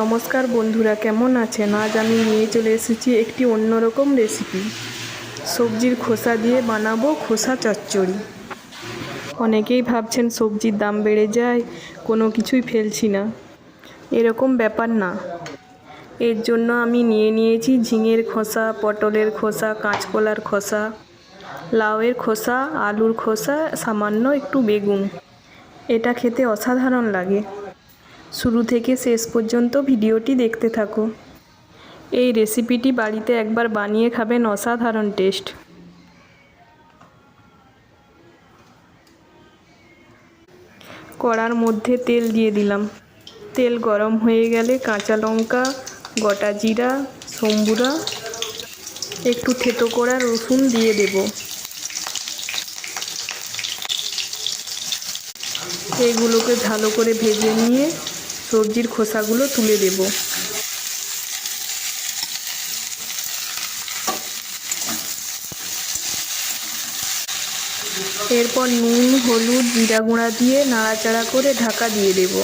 নমস্কার বন্ধুরা, কেমন আছেন? আজ আমি নিয়ে চলে এসেছি একটি অন্যরকম রেসিপি। সবজির খোসা দিয়ে বানাবো খোসা চচ্চড়ি। অনেকেই ভাবছেন সবজির দাম বেড়ে যায়, কোনো কিছুই ফেলছি না। এরকম ব্যাপার না। এর জন্য আমি নিয়ে নিয়েছি ঝিঙের খোসা, পটলের খোসা, কাঁচকলার খোসা, লাউয়ের খোসা, আলুর খোসা, সামান্য একটু বেগুন। এটা খেতে অসাধারণ লাগে। শুরু থেকে শেষ পর্যন্ত ভিডিওটি দেখতে থাকো। এই রেসিপিটি বাড়িতে একবার বানিয়ে খাবেন, অসাধারণ টেস্ট। কড়ার মধ্যে তেল দিয়ে দিলাম। তেল গরম হয়ে গেলে কাঁচা লঙ্কা, গোটা জিরা, সম্বুরা, একটু থেতো করা রসুন দিয়ে দেব। এইগুলোকে ভালো করে ভেজে নিয়ে সবজির খোসাগুলো তুলে দেব। এরপর নুন, হলুদ, জিরা গুঁড়া দিয়ে নাড়াচাড়া করে ঢাকা দিয়ে দেব।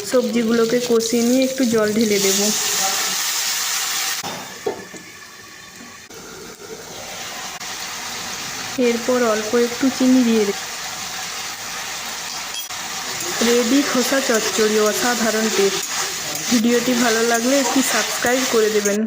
সবজিগুলোকে কষিয়ে নিয়ে একটু জল ঢেলে দেব। এরপর অল্প একটু চিনি দিয়ে দেব। রেডি খোসা চচ্চড়ি, অসাধারণ টেস্ট। ভিডিওটি ভালো লাগলে একটি সাবস্ক্রাইব করে দেবেন।